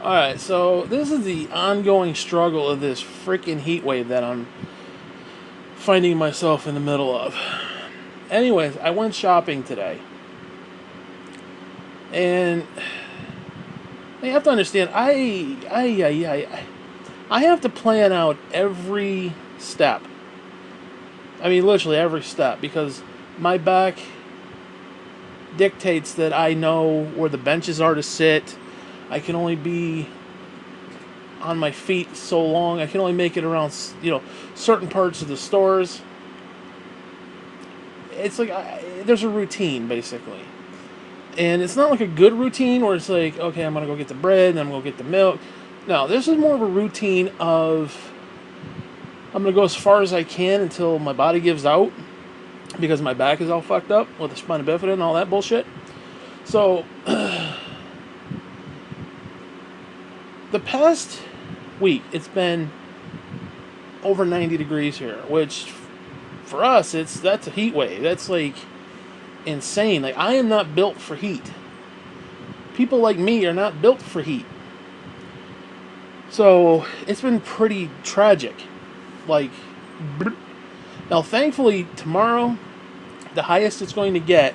Alright, so this is the ongoing struggle of this freaking heat wave that I'm finding myself in the middle of. Anyways, I went shopping today. And you have to understand, I have to plan out every step. I mean, literally every step, because my back dictates that I know where the benches are to sit. I can only be on my feet so long. I can only make it around, certain parts of the stores. It's like there's a routine, basically. And it's not like a good routine where it's like, okay, I'm going to go get the bread and I'm going to get the milk. No, this is more of a routine of I'm going to go as far as I can until my body gives out because my back is all fucked up with the spina bifida and all that bullshit. So, the past week, it's been over 90 degrees here, which for us, that's a heat wave. That's like insane. Like, I am not built for heat. People like me are not built for heat. So, it's been pretty tragic. Like, now thankfully, tomorrow, the highest it's going to get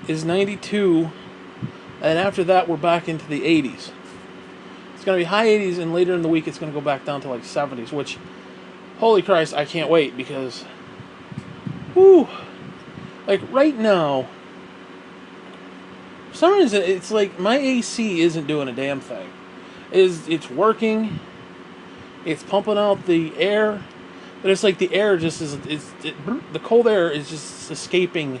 is 92, and after that, we're back into the 80s. It's going to be high 80s, and later in the week, it's going to go back down to like 70s, which, holy Christ, I can't wait, because, whoo, like, right now, for some reason, it's like my AC isn't doing a damn thing. It's working, it's pumping out the air, but it's like the air just the cold air is just escaping,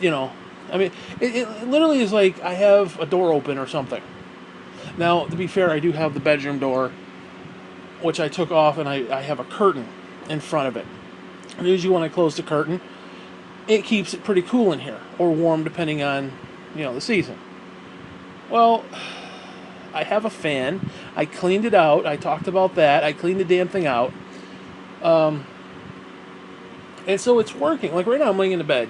I mean, it literally is like I have a door open or something. Now, to be fair, I do have the bedroom door, which I took off, and I have a curtain in front of it. And usually when I close the curtain, it keeps it pretty cool in here, or warm depending on, the season. Well, I have a fan. I cleaned it out. I talked about that. I cleaned the damn thing out. And so it's working. Like right now I'm laying in the bed.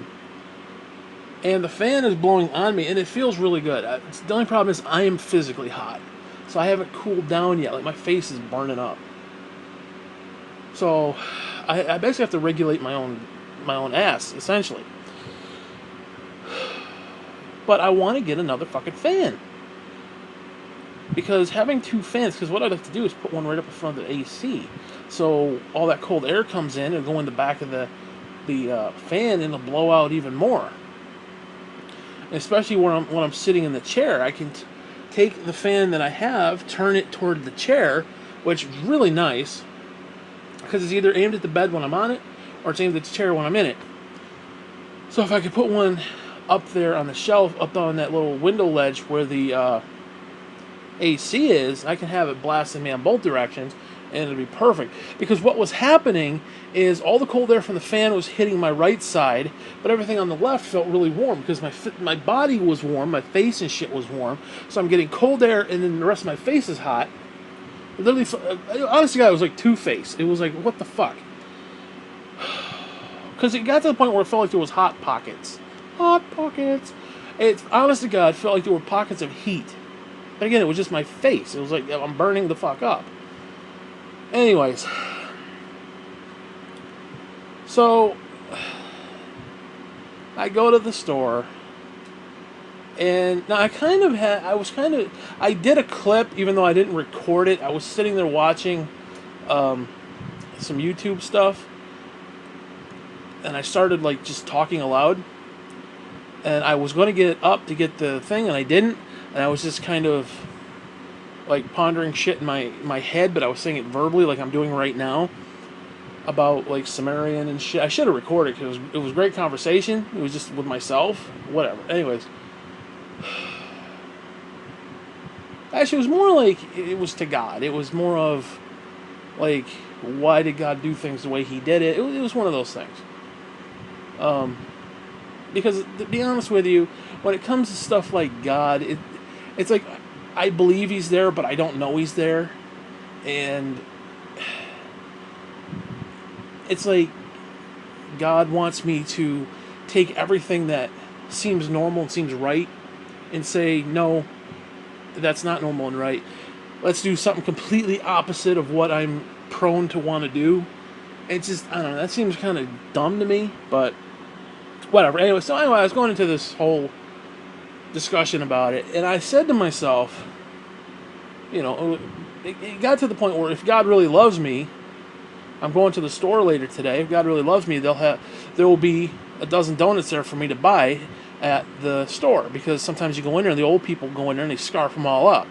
And the fan is blowing on me, and it feels really good. The only problem is I am physically hot. So I haven't cooled down yet. Like my face is burning up. So I basically have to regulate my own ass, essentially. But I want to get another fucking fan. Because having two fans, because what I'd like to do is put one right up in front of the AC. So all that cold air comes in and go in the back of the fan, and it'll blow out even more. And especially when I'm sitting in the chair, I can take the fan that I have, turn it toward the chair, which is really nice. Because it's either aimed at the bed when I'm on it, or it's aimed at the chair when I'm in it. So if I could put one up there on the shelf, up on that little window ledge where the AC is, I can have it blasting me on both directions, and it'll be perfect. Because what was happening is all the cold air from the fan was hitting my right side, but everything on the left felt really warm because my body was warm, my face and shit was warm. So I'm getting cold air, and then the rest of my face is hot. Literally, honestly, it was like Two-Face. It was like, what the fuck? Because it got to the point where it felt like there was hot pockets. Hot pockets. It, honest to God, felt like there were pockets of heat. But again, it was just my face. It was like I'm burning the fuck up. Anyways. So, I go to the store. And now I did a clip, even though I didn't record it. I was sitting there watching some YouTube stuff. And I started like just talking aloud. And I was going to get up to get the thing, and I didn't. And I was just kind of like pondering shit in my head, but I was saying it verbally like I'm doing right now about like Sumerian and shit. I should have recorded because it was great conversation. It was just with myself. Whatever. Anyways. Actually, it was more like it was to God. It was more of like, why did God do things the way He did it? It was one of those things. Because to be honest with you, when it comes to stuff like God, it's like I believe He's there, but I don't know He's there, and it's like God wants me to take everything that seems normal and seems right and say, no, that's not normal and right. Let's do something completely opposite of what I'm prone to want to do. It's just, I don't know, that seems kind of dumb to me, but whatever. Anyway, I was going into this whole discussion about it, and I said to myself, it got to the point where if God really loves me, I'm going to the store later today. If God really loves me, there will be a dozen donuts there for me to buy at the store, because sometimes you go in there and the old people go in there and they scarf them all up.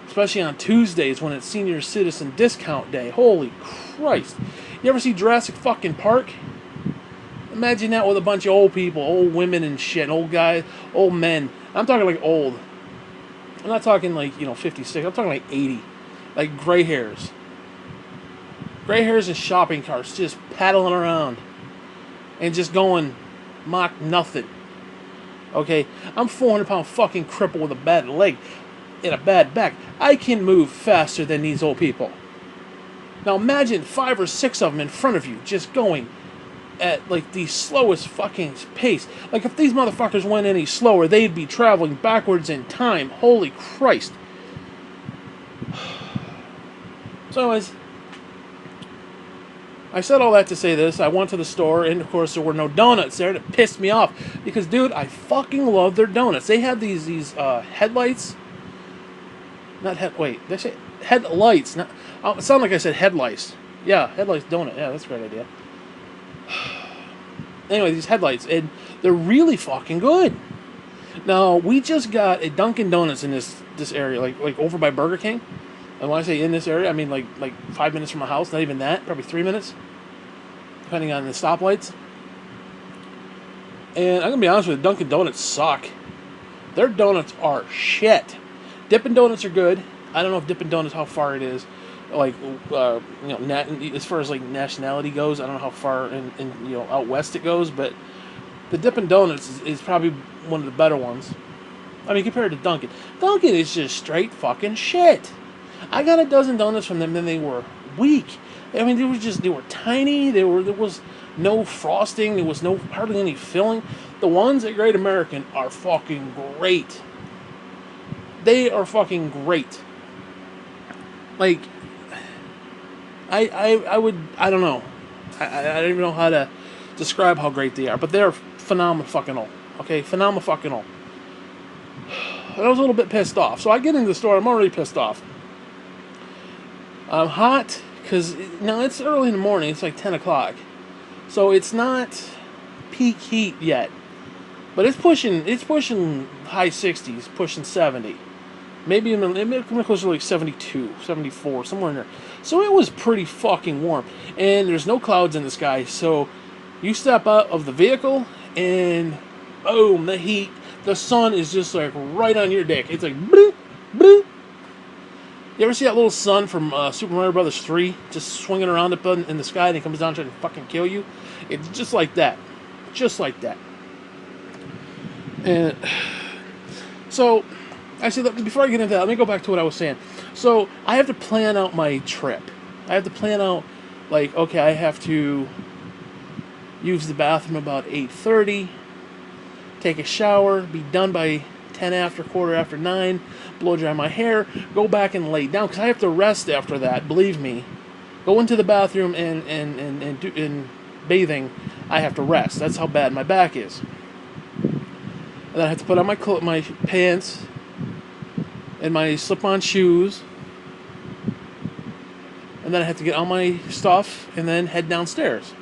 Especially on Tuesdays when it's senior citizen discount day. Holy Christ. You ever see Jurassic fucking Park? Imagine that with a bunch of old people, old women and shit, old guys, old men. I'm talking like old. I'm not talking like, 56. I'm talking like 80. Like gray hairs. Gray hairs and shopping carts just paddling around. And just going mock nothing. Okay? I'm 400-pound fucking cripple with a bad leg and a bad back. I can move faster than these old people. Now imagine 5 or 6 of them in front of you just going at like the slowest fucking pace. Like if these motherfuckers went any slower, they'd be traveling backwards in time. Holy Christ. So anyways, I said all that to say this. I went to the store, and of course there were no donuts there. That pissed me off, because dude, I fucking love their donuts. They have these headlights. They say headlights. Not, it sounded like I said headlights. Yeah, headlights donut. Yeah, that's a great idea. Anyway, these headlights, and they're really fucking good. Now, we just got a Dunkin' Donuts in this area, like over by Burger King. And when I say in this area, I mean like 5 minutes from my house. Not even that, probably 3 minutes, depending on the stoplights. And I'm gonna be honest with you, Dunkin' Donuts suck. Their donuts are shit. Dippin' Donuts are good. I don't know if Dippin' Donuts, how far it is, like as far as like nationality goes. I don't know how far in out west it goes, but the Dippin' Donuts is probably one of the better ones. I mean, compared to Dunkin'. Dunkin' is just straight fucking shit. I got a dozen donuts from them, and they were weak. I mean, they were tiny. There was no frosting. There was hardly any filling. The ones at Great American are fucking great. They are fucking great. Like, I don't know. I don't even know how to describe how great they are, but they're phenomenal fucking all. Okay, phenomenal fucking all. I was a little bit pissed off. So I get into the store, I'm already pissed off. I'm hot, because now it's early in the morning, it's like 10 o'clock. So it's not peak heat yet. But it's pushing high 60s, pushing 70. Maybe close to like 72, 74, somewhere in there. So it was pretty fucking warm. And there's no clouds in the sky, so you step out of the vehicle, and boom, the heat, the sun is just like right on your dick. It's like, bloop, bloop. You ever see that little sun from Super Mario Brothers 3 just swinging around up in the sky, and he comes down trying to fucking kill you? It's just like that. Just like that. And so, actually, before I get into that, let me go back to what I was saying. So, I have to plan out my trip. I have to plan out, like, okay, I have to use the bathroom about 8:30, take a shower, be done by 10 after, quarter after 9, blow dry my hair, go back and lay down, because I have to rest after that, believe me. Go into the bathroom and bathing, I have to rest. That's how bad my back is. And then I have to put on my pants and my slip-on shoes, and then I have to get all my stuff and then head downstairs.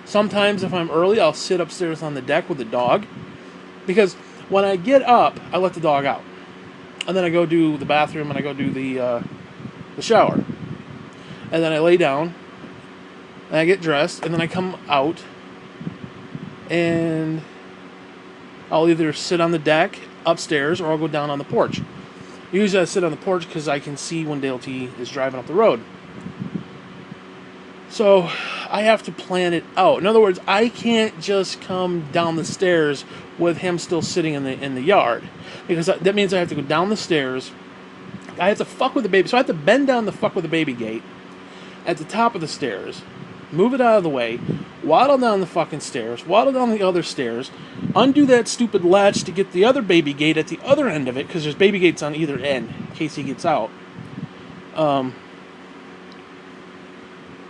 Sometimes if I'm early, I'll sit upstairs on the deck with the dog, because when I get up, I let the dog out. And then I go do the bathroom, and I go do the shower. And then I lay down, and I get dressed, and then I come out, and I'll either sit on the deck upstairs, or I'll go down on the porch. Usually I sit on the porch because I can see when Dale T is driving up the road. So I have to plan it out. In other words, I can't just come down the stairs with him still sitting in the yard, because that means I have to go down the stairs. I have to fuck with the baby, so I have to bend down the fuck with the baby gate at the top of the stairs, move it out of the way, waddle down the fucking stairs, waddle down the other stairs, undo that stupid latch to get the other baby gate at the other end of it, because there's baby gates on either end in case he gets out.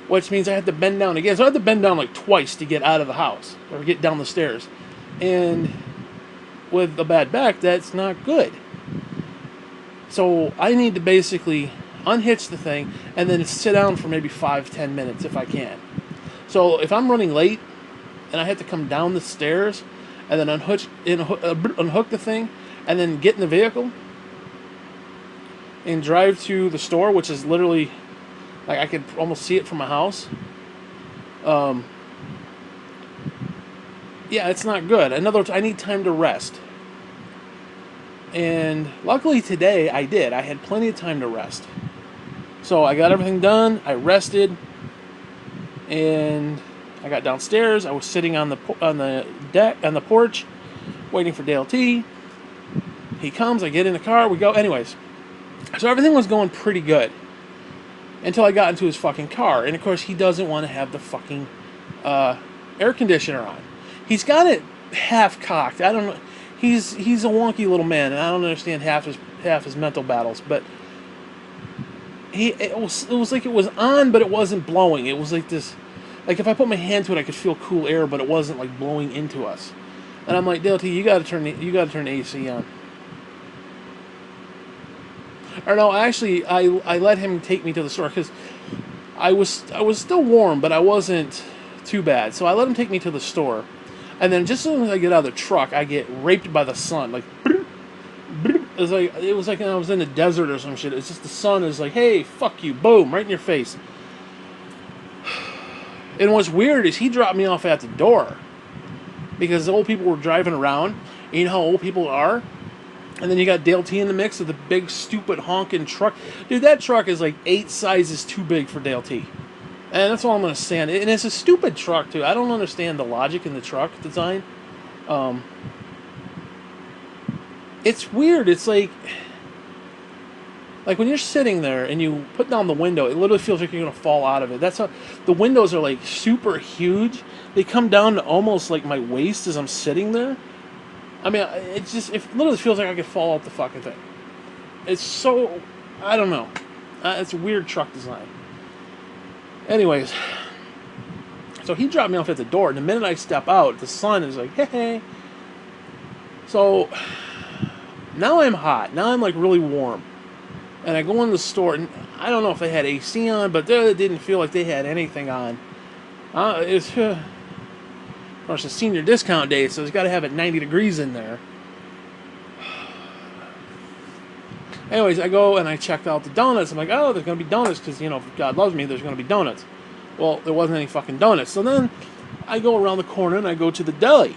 Which means I have to bend down again. So I have to bend down like twice to get out of the house or get down the stairs. And with a bad back, that's not good. So I need to basically unhitch the thing and then sit down for maybe 5-10 minutes if I can. So if I'm running late and I have to come down the stairs and then unhook the thing and then get in the vehicle and drive to the store, which is literally, like, I could almost see it from my house. Yeah, it's not good. In other words, I need time to rest. And luckily today I did. I had plenty of time to rest. So I got everything done. I rested. And I got downstairs. I was sitting on the deck, on the porch, waiting for Dale T. He comes. I get in the car. We go. Anyways. So everything was going pretty good. Until I got into his fucking car. And of course he doesn't want to have the fucking air conditioner on. He's got it half cocked. I don't know. He's a wonky little man, and I don't understand half his mental battles. But it was like it was on, but it wasn't blowing. It was like this, like if I put my hand to it, I could feel cool air, but it wasn't like blowing into us. And I'm like, Dale T, you got to turn the AC on. Or no, actually, I let him take me to the store because I was still warm, but I wasn't too bad. So I let him take me to the store. And then just as soon as I get out of the truck, I get raped by the sun. Like, it was like I was in the desert or some shit. It's just the sun is like, hey, fuck you, boom, right in your face. And what's weird is he dropped me off at the door. Because the old people were driving around. And you know how old people are? And then you got Dale T in the mix with the big, stupid, honking truck. Dude, that truck is like 8 sizes too big for Dale T. And that's all I'm going to say. And it's a stupid truck, too. I don't understand the logic in the truck design. It's weird. It's like when you're sitting there and you put down the window, it literally feels like you're going to fall out of it. That's how the windows are like super huge. They come down to almost like my waist as I'm sitting there. I mean, it literally feels like I could fall out the fucking thing. It's so, I don't know. It's a weird truck design. Anyways, so he dropped me off at the door, and the minute I step out, the sun is like, hey. So now I'm hot. Now I'm like really warm. And I go in the store, and I don't know if they had AC on, but they didn't feel like they had anything on. Of course, it's senior discount day, so it's got to have it 90 degrees in there. Anyways, I go and I checked out the donuts. I'm like, oh, there's going to be donuts because, you know, if God loves me, there's going to be donuts. Well, there wasn't any fucking donuts. So then I go around the corner and I go to the deli.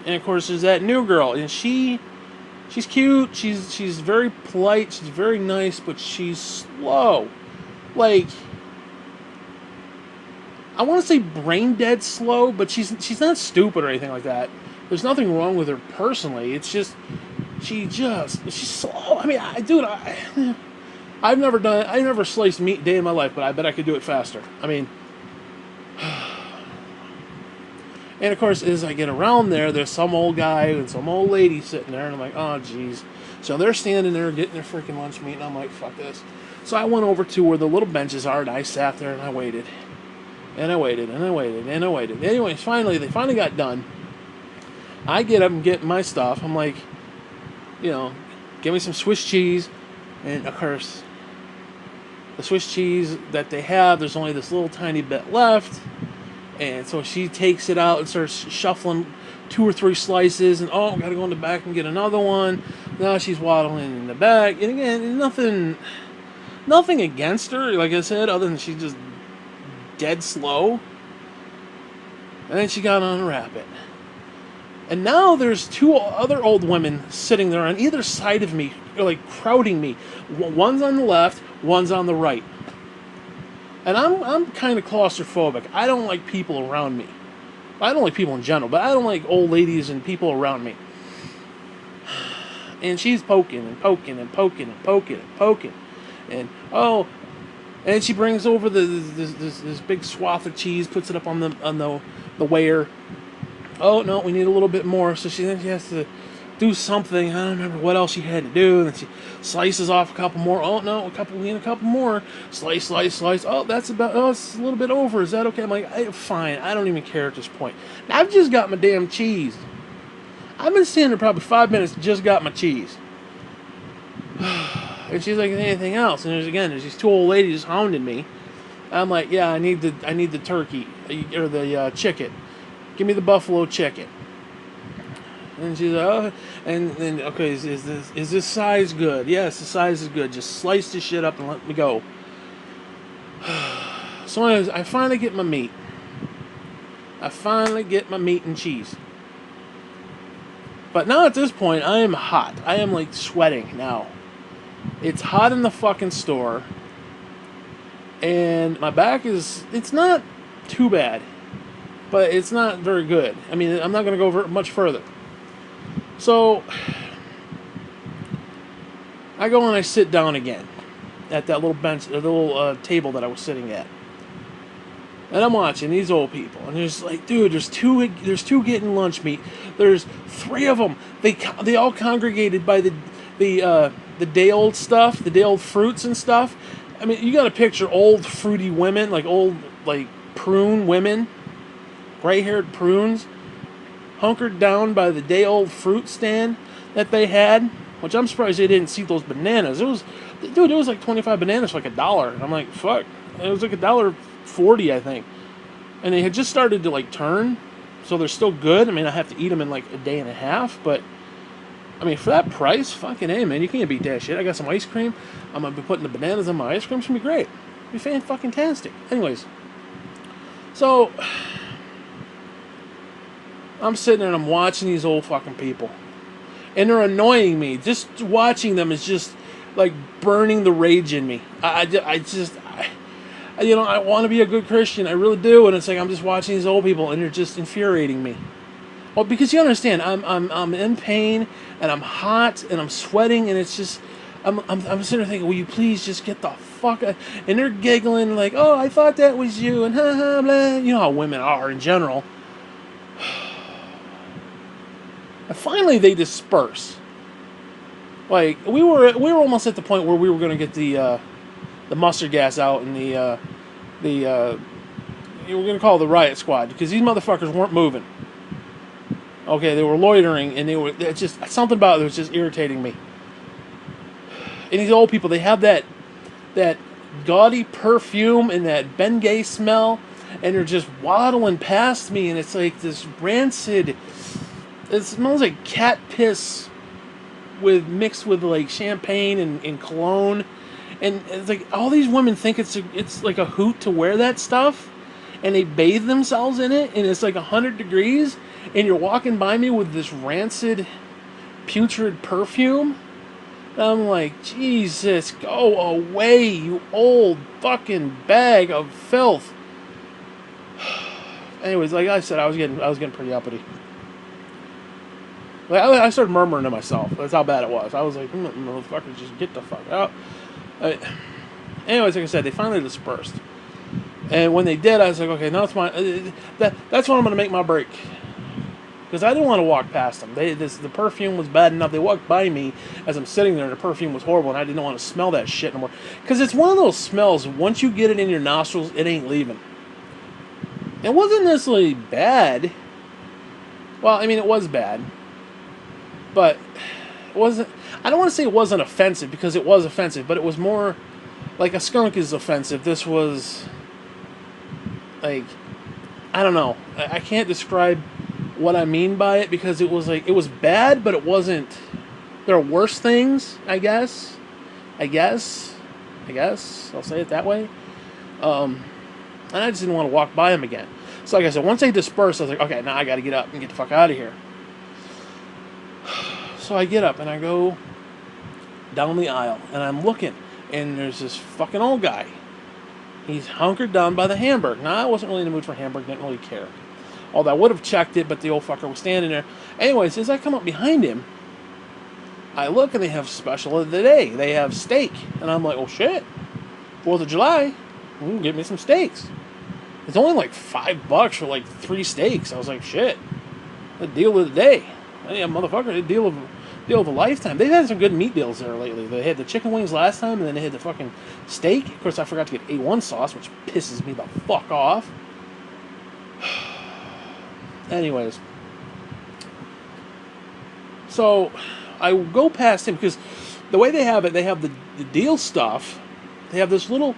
And, of course, there's that new girl. And she's cute. She's very polite. She's very nice, but she's slow. Like, I want to say brain dead slow, but she's not stupid or anything like that. There's nothing wrong with her personally. It's just... she's slow. I mean, I've never sliced meat a day in my life, but I bet I could do it faster. I mean, and of course, as I get around there's some old guy and some old lady sitting there, and I'm like, oh, jeez. So they're standing there getting their freaking lunch meat, and I'm like, fuck this. So I went over to where the little benches are, and I sat there, and I waited. And I waited, and I waited, and I waited. Anyways, they finally got done. I get up and get my stuff. I'm like, you know, give me some Swiss cheese. And, of course, the Swiss cheese that they have, there's only this little tiny bit left. And so she takes it out and starts shuffling 2 or 3 slices. And, oh, got to go in the back and get another one. Now she's waddling in the back. And, again, nothing against her, like I said, other than she's just dead slow. And then she got to unwrap it. And now there's 2 other old women sitting there on either side of me, like crowding me. One's on the left, one's on the right. And I'm kind of claustrophobic. I don't like people around me. I don't like people in general, but I don't like old ladies and people around me. And she's poking and poking and poking and poking and poking. And, and she brings over this big swath of cheese, puts it up on the the weigher. Oh no, we need a little bit more. So she has to do something. I don't remember what else she had to do. And then she slices off a couple more. Oh no, we need a couple more. Slice, slice, slice. Oh, that's about. Oh, it's a little bit over. Is that okay? I'm like, fine. I don't even care at this point. I've just got my damn cheese. I've been standing there probably 5 minutes. Just got my cheese. And she's like, anything else? And there's these two old ladies hounding me. I'm like, yeah, I need the turkey or the chicken. Give me the buffalo chicken. And she's like, oh, and then okay, is this size good? Yes, the size is good. Just slice this shit up and let me go. So anyways, I finally get my meat. I finally get my meat and cheese. But now at this point, I am hot. I am like sweating now. It's hot in the fucking store. And my back it's not too bad. But it's not very good. I mean, I'm not going to go much further. So, I go and I sit down again at that little bench, the little table that I was sitting at. And I'm watching these old people, and there's like, dude, there's two getting lunch meat. There's 3 of them. They all congregated by the day old stuff, the day old fruits and stuff. I mean, you got to picture old fruity women, like old like prune women, gray-haired prunes, hunkered down by the day old fruit stand that they had. Which I'm surprised they didn't see those bananas. It was like 25 bananas for like $1. And I'm like, fuck. It was like $1.40, I think. And they had just started to like turn, so they're still good. I mean, I have to eat them in like a day and a half, but I mean, for that price, fucking A, man, you can't beat that shit. I got some ice cream. I'm gonna be putting the bananas in my ice cream. It's gonna be great. It'll be fan-fucking-tastic. Anyways, so I'm sitting there and I'm watching these old fucking people. And they're annoying me. Just watching them is just like burning the rage in me. I want to be a good Christian. I really do. And it's like I'm just watching these old people and they're just infuriating me. Well, because you understand, I'm in pain and I'm hot and I'm sweating and it's just I'm sitting there thinking, will you please just get the fuck out? And they're giggling like, oh, I thought that was you and ha ha blah. You know how women are in general. And finally, they disperse. Like we were almost at the point where we were going to get the mustard gas out and you were going to call the riot squad because these motherfuckers weren't moving. Okay, they were loitering and it's just something about it that was just irritating me. And these old people, they have that gaudy perfume and that Bengay smell, and they're just waddling past me, and it's like this rancid. It smells like cat piss mixed with like champagne and cologne, and it's like all these women think it's like a hoot to wear that stuff, and they bathe themselves in it, and it's like 100 degrees, and you're walking by me with this rancid, putrid perfume. And I'm like, Jesus, go away, you old fucking bag of filth. Anyways, like I said, I was getting pretty uppity. Like, I started murmuring to myself. That's how bad it was. I was like, motherfucker, just get the fuck out. Anyways, like I said, they finally dispersed. And when they did, I was like, okay, now it's my... that's when I'm going to make my break. Because I didn't want to walk past them. The perfume was bad enough. They walked by me as I'm sitting there, and the perfume was horrible, and I didn't want to smell that shit anymore. Because it's one of those smells, once you get it in your nostrils, it ain't leaving. It wasn't necessarily bad. Well, I mean, it was bad. But it wasn't... I don't want to say it wasn't offensive, because it was offensive, but it was more... Like, a skunk is offensive. This was... Like... I don't know. I can't describe what I mean by it, because it was like... It was bad, but it wasn't... There are worse things, I guess. I guess. I'll say it that way. And I just didn't want to walk by them again. So like I said, once they dispersed, I was like, okay, now I got to get up and get the fuck out of here. So I get up and I go down the aisle and I'm looking, and there's this fucking old guy. He's hunkered down by the Hamburg. Now, I wasn't really in the mood for Hamburg, didn't really care. Although I would have checked it, but the old fucker was standing there. Anyways, as I come up behind him, I look and they have special of the day. They have steak. And I'm like, oh shit, 4th of July, get me some steaks. It's only like $5 for like 3 steaks. I was like, shit, the deal of the day. Yeah, motherfucker, the deal of a lifetime. They've had some good meat deals there lately. They had the chicken wings last time, and then they had the fucking steak. Of course, I forgot to get A1 sauce, which pisses me the fuck off. Anyways, so I go past him because the way they have it, they have the deal stuff. They have this little,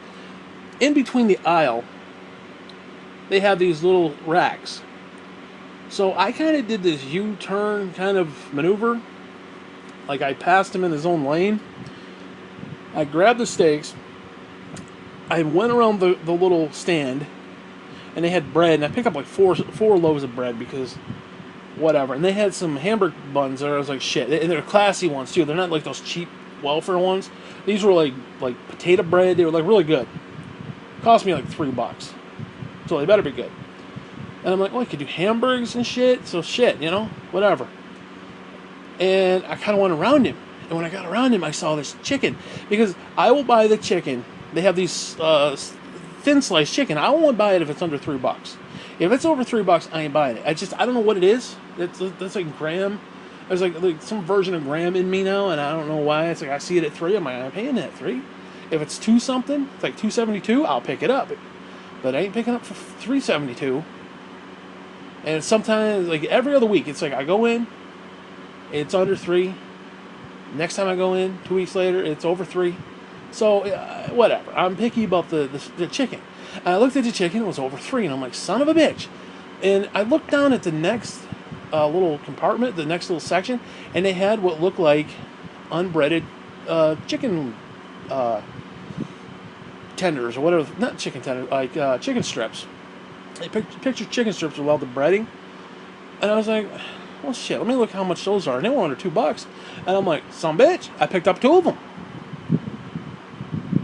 in between the aisle, they have these little racks. So I kind of did this U-turn kind of maneuver. Like I passed him in his own lane. I grabbed the steaks. I went around the little stand, and they had bread, and I picked up like four loaves of bread because whatever. And they had some hamburger buns there. I was like, shit. And they're classy ones too. They're not like those cheap welfare ones. These were like potato bread. They were like really good. Cost me like $3. So they better be good. And I'm like, well, I could do hamburgers and shit. So shit, whatever. And I kind of went around him. And when I got around him, I saw this chicken. Because I will buy the chicken. They have these thin sliced chicken. I won't buy it if it's under $3. If it's over $3, I ain't buying it. I don't know what it is. That's like Graham. There's like some version of Graham in me now, and I don't know why. It's like I see it at $3. I'm paying that $3. If it's $2 something, it's like $2.72. I'll pick it up. But I ain't picking up for $3.72. And sometimes, like every other week, it's like I go in, it's under $3. Next time I go in, 2 weeks later, it's over $3. So, whatever. I'm picky about the chicken. And I looked at the chicken, it was over $3, and I'm like, son of a bitch. And I looked down at the next little compartment, the next little section, and they had what looked like unbreaded chicken tenders, or whatever. Not chicken tenders, like chicken strips. They picture chicken strips with all the breading. And I was like, well, shit, let me look how much those are. And they were under $2. And I'm like, son bitch, I picked up 2 of them.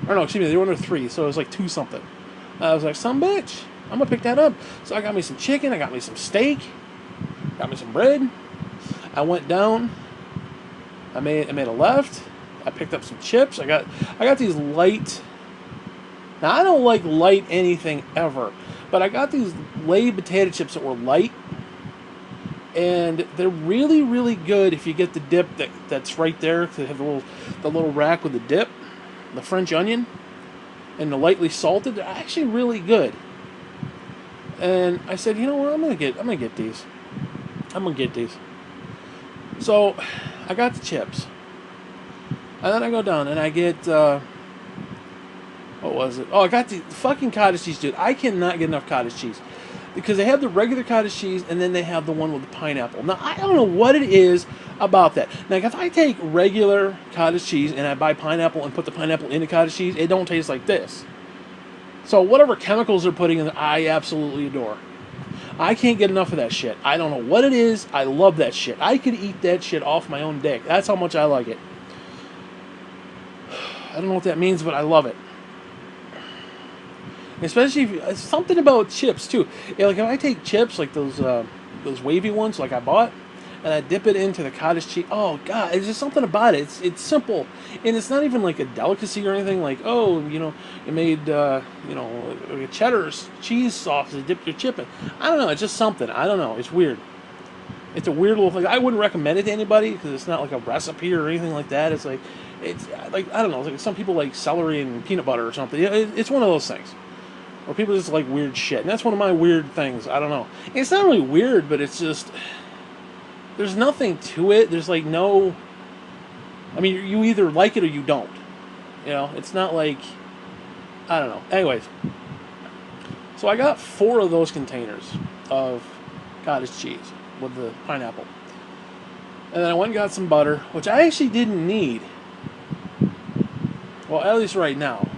Or no, excuse me, they were under $3, so it was like 2 something. I was like, son bitch, I'm going to pick that up. So I got me some chicken, I got me some steak, got me some bread. I went down, I made a left, I picked up some chips. I got these light. Now, I don't like light anything ever, but I got these Lay's potato chips that were light, and they're really, really good if you get the dip that's right there. They have the little rack with the dip, the French onion, and the lightly salted. They're actually really good. And I said, you know what? I'm gonna get these. I'm gonna get these. So I got the chips, and then I go down and I get. What was it? Oh, I got the fucking cottage cheese, dude. I cannot get enough cottage cheese. Because they have the regular cottage cheese, and then they have the one with the pineapple. Now, I don't know what it is about that. Now, if I take regular cottage cheese and I buy pineapple and put the pineapple in the cottage cheese, it don't taste like this. So, whatever chemicals they're putting in it, I absolutely adore. I can't get enough of that shit. I don't know what it is. I love that shit. I could eat that shit off my own dick. That's how much I like it. I don't know what that means, but I love it. Especially if something about chips too. Yeah, like if I take chips like those wavy ones like I bought, and I dip it into the cottage cheese. Oh god, there's just something about it. It's simple, and it's not even like a delicacy or anything. Like you made a cheddar cheese sauce to dip your chip in. I don't know. It's just something. I don't know. It's weird. It's a weird little thing. I wouldn't recommend it to anybody because it's not like a recipe or anything like that. It's like I don't know. It's like some people like celery and peanut butter or something. It's one of those things. Or people just like weird shit. And that's one of my weird things. I don't know. It's not really weird, but it's just... There's nothing to it. There's like no... I mean, you either like it or you don't. It's not like... I don't know. Anyways. So I got 4 of those containers of cottage cheese with the pineapple. And then I went and got some butter, which I actually didn't need. Well, at least right now.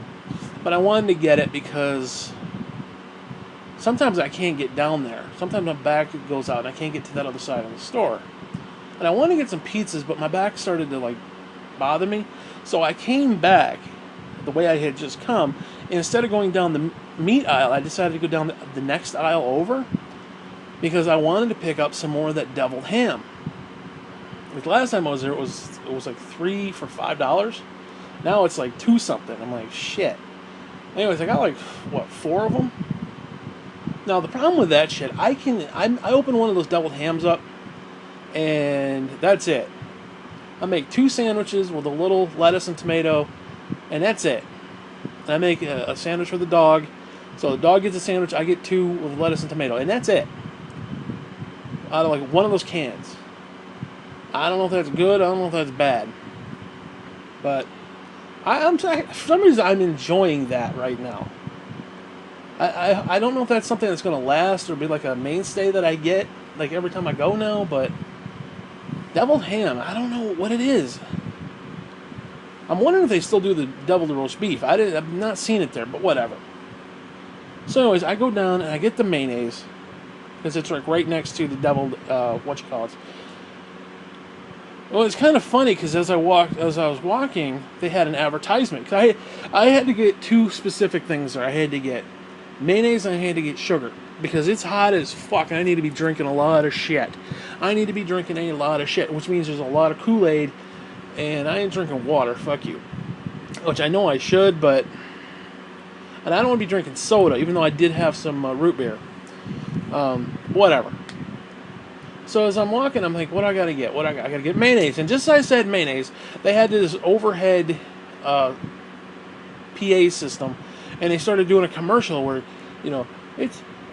But I wanted to get it because sometimes I can't get down there. Sometimes my back goes out and I can't get to that other side of the store. And I wanted to get some pizzas, but my back started to bother me. So I came back the way I had just come. And instead of going down the meat aisle, I decided to go down the next aisle over because I wanted to pick up some more of that deviled ham. Like last time I was there, it was like 3 for $5. Now it's like 2 something. I'm like, shit. Anyways, I got 4 of them. Now the problem with that shit, I open one of those deviled hams up, and that's it. I make 2 sandwiches with a little lettuce and tomato, and that's it. I make a sandwich for the dog, so the dog gets a sandwich, I get 2 with lettuce and tomato, and that's it. Out of like one of those cans. I don't know if that's good, I don't know if that's bad. But for some reason I'm enjoying that right now. I don't know if that's something that's going to last or be like a mainstay that I get like every time I go now, but deviled ham, I don't know what it is. I'm wondering if they still do the deviled roast beef. I've not seen it there, but whatever. So anyways, I go down and I get the mayonnaise because it's like right next to the deviled Well, it's kind of funny because as I was walking, they had an advertisement. Cause I had to get 2 specific things there. I had to get mayonnaise and I had to get sugar because it's hot as fuck and I need to be drinking a lot of shit. I need to be drinking a lot of shit, which means there's a lot of Kool-Aid, and I ain't drinking water. Fuck you. Which I know I should, but and I don't want to be drinking soda, even though I did have some root beer. Whatever. So as I'm walking, I'm like, what do I gotta get? I gotta get mayonnaise. And just as I said mayonnaise, they had this overhead PA system, and they started doing a commercial where,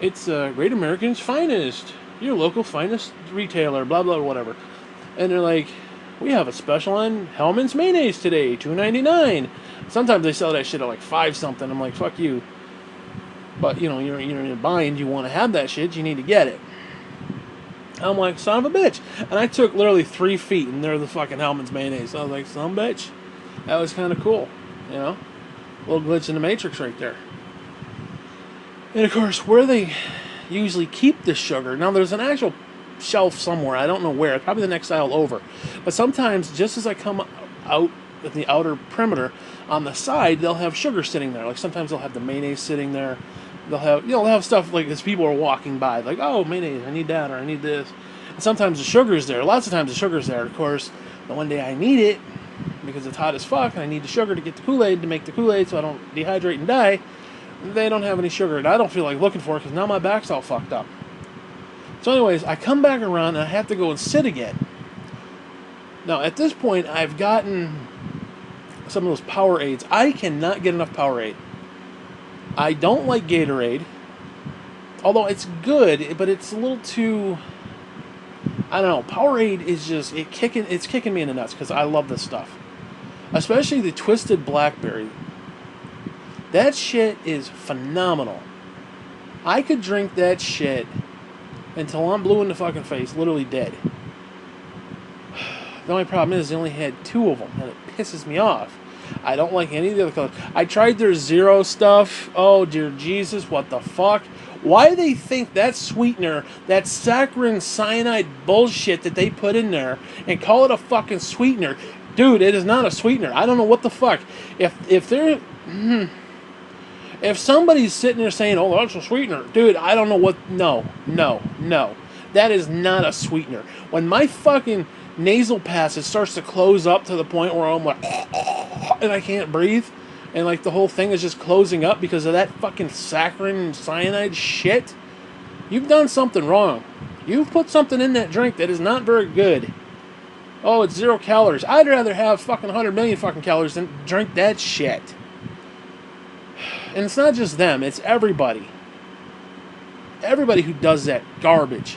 it's Great American's Finest, your local finest retailer, blah blah whatever. And they're like, we have a special on Hellmann's mayonnaise today, $2.99. Sometimes they sell that shit at like 5 something. I'm like, fuck you. But you're in a bind, you want to have that shit, you need to get it. I'm like, son of a bitch. And I took literally 3 feet, and there's the fucking Hellmann's mayonnaise. I was like, son of a bitch. That was kind of cool, A little glitch in the matrix right there. And of course, where they usually keep the sugar, now there's an actual shelf somewhere, I don't know where, probably the next aisle over. But sometimes, just as I come out at the outer perimeter, on the side, they'll have sugar sitting there. Like sometimes they'll have the mayonnaise sitting there. They'll have stuff like as people are walking by, like, oh, mayonnaise, I need that, or I need this. And sometimes the sugar's there. Lots of times the sugar's there. Of course, the one day I need it, because it's hot as fuck, and I need the sugar to get the Kool-Aid, to make the Kool-Aid so I don't dehydrate and die, they don't have any sugar, and I don't feel like looking for it, because now my back's all fucked up. So anyways, I come back around, and I have to go and sit again. Now, at this point, I've gotten some of those Powerades. I cannot get enough Powerade. I don't like Gatorade, although it's good, but it's a little too, I don't know, Powerade is just, it's kicking me in the nuts, because I love this stuff. Especially the Twisted Blackberry. That shit is phenomenal. I could drink that shit until I'm blue in the fucking face, literally dead. The only problem is they only had 2 of them, and it pisses me off. I don't like any of the other colors. I tried their Zero stuff. Oh, dear Jesus, what the fuck? Why do they think that sweetener, that saccharin cyanide bullshit that they put in there, and call it a fucking sweetener? Dude, it is not a sweetener. I don't know what the fuck. If somebody's sitting there saying, oh, that's a sweetener, dude, I don't know what. No. That is not a sweetener. When my fucking nasal passage starts to close up to the point where I'm like, and I can't breathe, and like the whole thing is just closing up because of that fucking saccharin and cyanide shit, you've done something wrong. You've put something in that drink that is not very good. Oh, it's 0 calories. I'd rather have fucking 100 million fucking calories than drink that shit. And it's not just them, it's everybody. Everybody who does that garbage.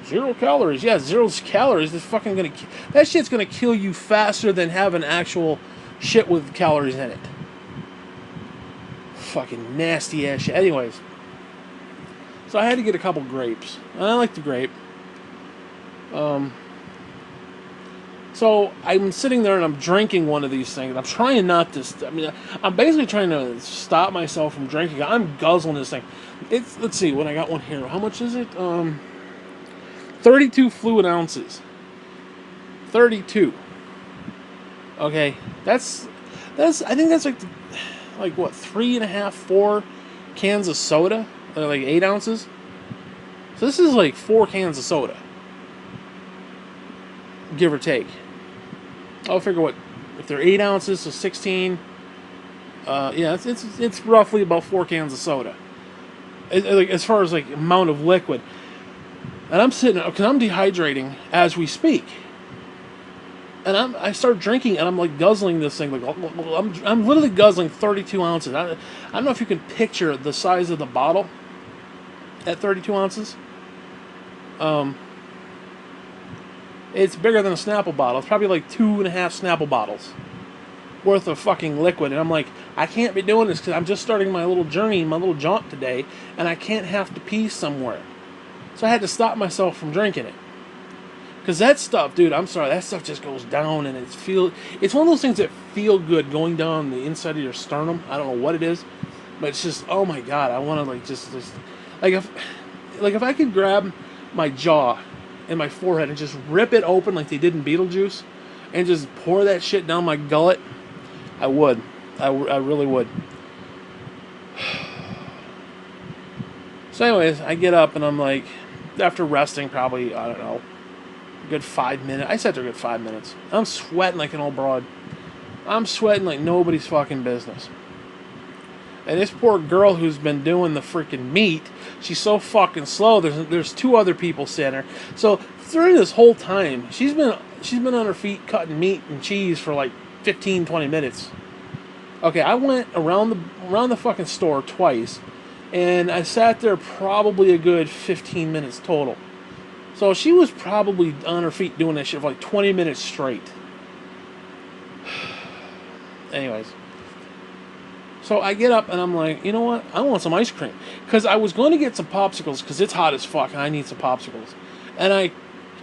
0 calories. Yeah, 0 calories. That's fucking gonna. That shit's gonna kill you faster than having actual shit with calories in it. Fucking nasty ass shit. Anyways, so I had to get a couple grapes. I like the grape. So I'm sitting there and I'm drinking one of these things. I'm trying not to. I'm basically trying to stop myself from drinking. I'm guzzling this thing. Let's see. When I got one here, how much is it? 32 fluid ounces. 32. Okay, that's. I think that's like what, 3.5, 4 cans of soda. They're like 8 ounces. So this is like 4 cans of soda, give or take. I'll figure what if they're 8 ounces, so 16. Yeah, it's roughly about 4 cans of soda. like as far as like amount of liquid. And I'm sitting because I'm dehydrating as we speak. And I start drinking and I'm like guzzling this thing, like I'm literally guzzling 32 ounces. I don't know if you can picture the size of the bottle at 32 ounces. It's bigger than a Snapple bottle. It's probably like 2.5 Snapple bottles worth of fucking liquid. And I'm like, I can't be doing this because I'm just starting my little journey, my little jaunt today, and I can't have to pee somewhere. So I had to stop myself from drinking it. Because that stuff, dude, I'm sorry, that stuff just goes down and it's one of those things that feel good going down the inside of your sternum. I don't know what it is, but it's just, oh my God, I want to like just like if I could grab my jaw and my forehead and just rip it open like they did in Beetlejuice and just pour that shit down my gullet, I would. I really would. So anyways, I get up and I'm like, after resting probably, I don't know, a good 5 minutes. I sat there a good 5 minutes. I'm sweating like an old broad. I'm sweating like nobody's fucking business. And this poor girl who's been doing the freaking meat, she's so fucking slow. There's two other people sitting there. So through this whole time, she's been on her feet cutting meat and cheese for like 15, 20 minutes. Okay, I went around the fucking store twice, and I sat there probably a good 15 minutes total. So she was probably on her feet doing that shit for like 20 minutes straight. Anyways. So I get up and I'm like, you know what? I want some ice cream. Because I was going to get some popsicles because it's hot as fuck and I need some popsicles. And I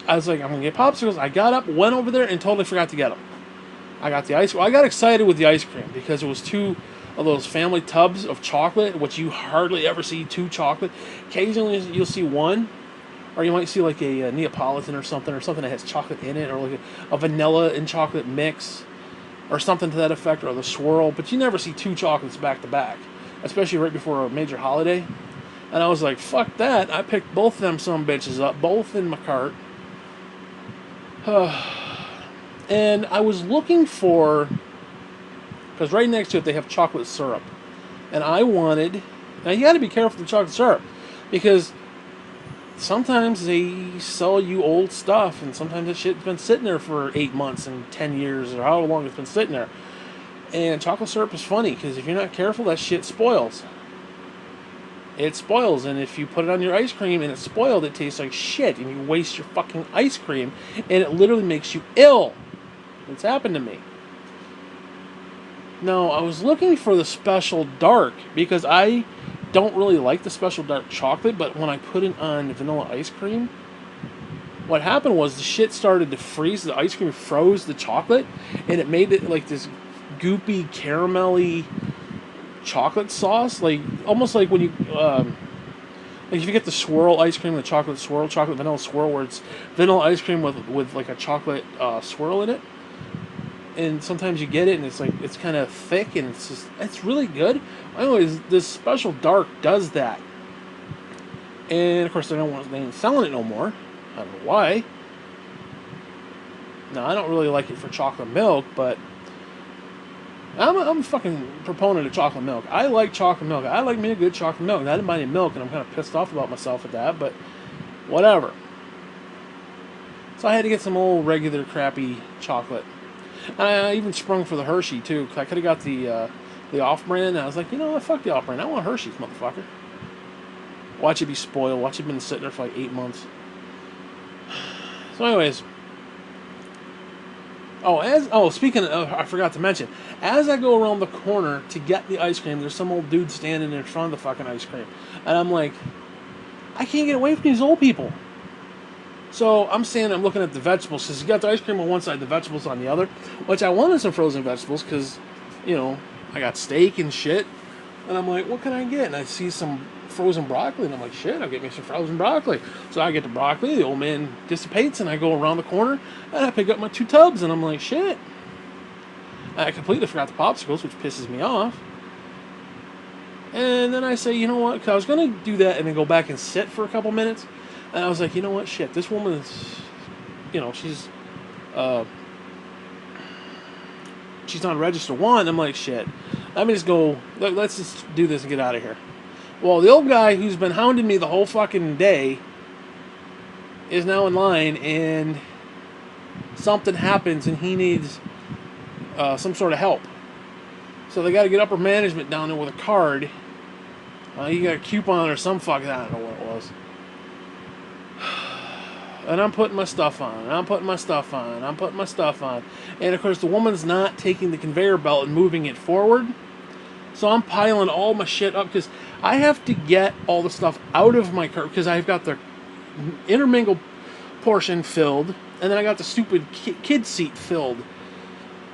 was like, I'm going to get popsicles. I got up, went over there, and totally forgot to get them. I got the ice. Well, I got excited with the ice cream because it was two of those family tubs of chocolate, which you hardly ever see two chocolate. Occasionally you'll see one, or you might see like a Neapolitan or something that has chocolate in it, or like a vanilla and chocolate mix, or something to that effect, or the swirl. But you never see two chocolates back to back, especially right before a major holiday. And I was like, fuck that. I picked both of them some bitches up, both in my cart. And I was looking for, because right next to it they have chocolate syrup. And I wanted, now you gotta be careful with the chocolate syrup, because sometimes they sell you old stuff, and sometimes that shit's been sitting there for 8 months and 10 years, or however long it's been sitting there. And chocolate syrup is funny, because if you're not careful, that shit spoils. It spoils, and if you put it on your ice cream and it's spoiled, it tastes like shit, and you waste your fucking ice cream, and it literally makes you ill. It's happened to me. No, I was looking for the Special Dark, because I don't really like the Special Dark chocolate, but when I put it on vanilla ice cream, what happened was the shit started to freeze. The ice cream froze the chocolate, and it made it like this goopy, caramelly chocolate sauce, like almost like when you like if you get the swirl ice cream, the chocolate vanilla swirl, where it's vanilla ice cream with like a chocolate swirl in it. And sometimes you get it and it's kind of thick and it's really good. Anyways, this Special Dark does that. And of course they ain't selling it no more. I don't know why. Now I don't really like it for chocolate milk, but I'm a fucking proponent of chocolate milk. I like chocolate milk. I like me a good chocolate milk. I didn't buy any milk, and I'm kind of pissed off about myself at that, but whatever. So I had to get some old regular crappy chocolate. And I even sprung for the Hershey too. I could have got the off-brand. And I was like, you know what? Fuck the off-brand. I want Hershey's, motherfucker. Watch it be spoiled. Watch it been sitting there for like 8 months. So, anyways. Speaking of, I forgot to mention, as I go around the corner to get the ice cream, there's some old dude standing in front of the fucking ice cream. And I'm like, I can't get away from these old people. So I'm looking at the vegetables, because you got the ice cream on one side, the vegetables on the other, which I wanted some frozen vegetables, because, you know, I got steak and shit. And I'm like, what can I get? And I see some frozen broccoli, and I'm like, shit, I'll get me some frozen broccoli. So I get the broccoli, the old man dissipates, and I go around the corner, and I pick up my 2 tubs, and I'm like, shit. And I completely forgot the popsicles, which pisses me off. And then I say, you know what, because I was going to do that and then go back and sit for a couple minutes. And I was like, you know what, shit, this woman is, you know, she's on register 1. I'm like, shit, let me just go, let's just do this and get out of here. Well, the old guy who's been hounding me the whole fucking day is now in line, and something happens, and he needs some sort of help. So they got to get upper management down there with a card. You got a coupon or some fucking, I don't know what it was. And I'm putting my stuff on. I'm putting my stuff on. I'm putting my stuff on. And of course, the woman's not taking the conveyor belt and moving it forward. So I'm piling all my shit up because I have to get all the stuff out of my cart because I've got the intermingled portion filled, and then I got the stupid kid seat filled.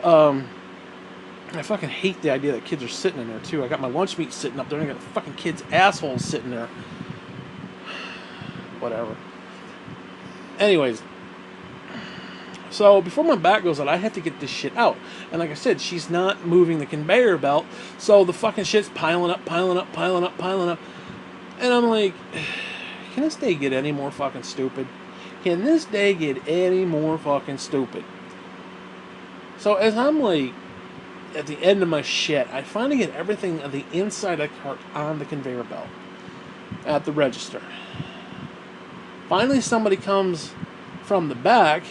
I fucking hate the idea that kids are sitting in there too. I got my lunch meat sitting up there, and I got fucking kids' assholes sitting there. Whatever. Anyways, so before my back goes out, I have to get this shit out. And like I said, she's not moving the conveyor belt, so the fucking shit's piling up, piling up, piling up, piling up. And I'm like, can this day get any more fucking stupid? Can this day get any more fucking stupid? So as I'm like at the end of my shit, I finally get everything on the inside of the cart on the conveyor belt at the register. Finally somebody comes from the back.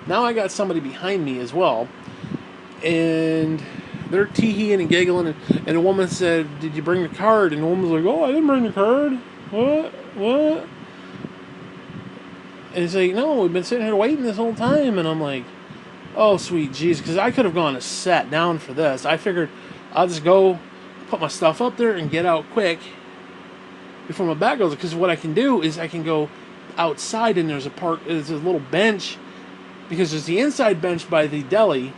Now I got somebody behind me as well, and they're tee-heeing and giggling, and the woman said, "Did you bring the card?" And the woman's like, "Oh, I didn't bring the card. What? And he's like, "No, we've been sitting here waiting this whole time." And I'm like, "Oh, sweet Jesus," because I could have gone and sat down for this. I figured I'll just go put my stuff up there and get out quick before my back goes. Because what I can do is I can go outside, and there's a little bench, because there's the inside bench by the deli,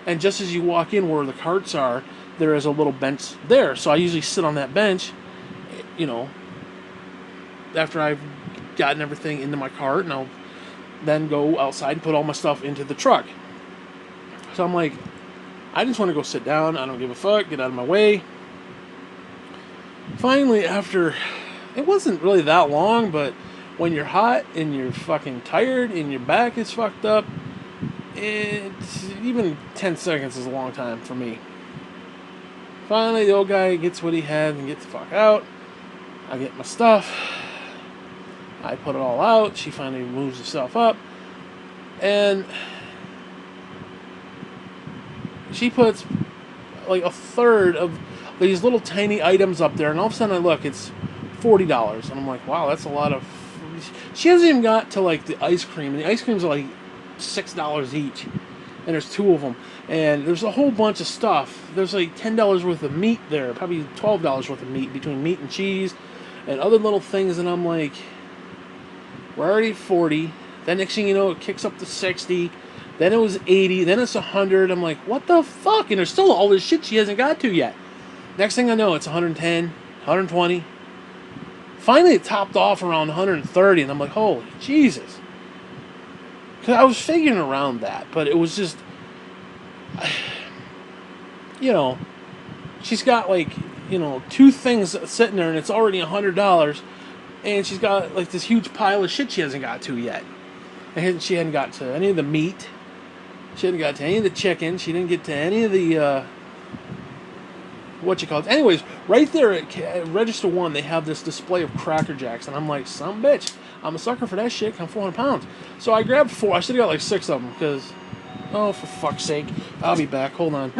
and just as you walk in where the carts are, there is a little bench there. So I usually sit on that bench, you know, after I've gotten everything into my cart, and I'll then go outside and put all my stuff into the truck. So I'm like, I just want to go sit down. I don't give a fuck. Get out of my way. Finally, after, it wasn't really that long, but when you're hot and you're fucking tired and your back is fucked up, it's even 10 seconds is a long time for me. Finally, the old guy gets what he had and gets the fuck out. I get my stuff. I put it all out. She finally moves herself up. And she puts like a third of these little tiny items up there. And all of a sudden I look, it's $40. And I'm like, wow, that's a lot of... She hasn't even got to like the ice cream. And the ice creams are like $6 each. And there's 2 of them. And there's a whole bunch of stuff. There's like $10 worth of meat there. Probably $12 worth of meat between meat and cheese and other little things. And I'm like, we're already at 40. Then next thing you know, it kicks up to 60. Then it was 80. Then it's 100. I'm like, what the fuck? And there's still all this shit she hasn't got to yet. Next thing I know, it's 110, 120. Finally, it topped off around 130. And I'm like, holy Jesus. Because I was figuring around that. But it was just, you know, she's got like, you know, 2 things sitting there. And it's already $100. And she's got like this huge pile of shit she hasn't got to yet. And she hadn't got to any of the meat. She hadn't got to any of the chicken. She didn't get to any of the, Anyways, right there at Register 1, they have this display of Cracker Jacks. And I'm like, some bitch. I'm a sucker for that shit. I'm 400 pounds. So I grabbed 4. I should have got like 6 of them because, oh, for fuck's sake. I'll be back. Hold on.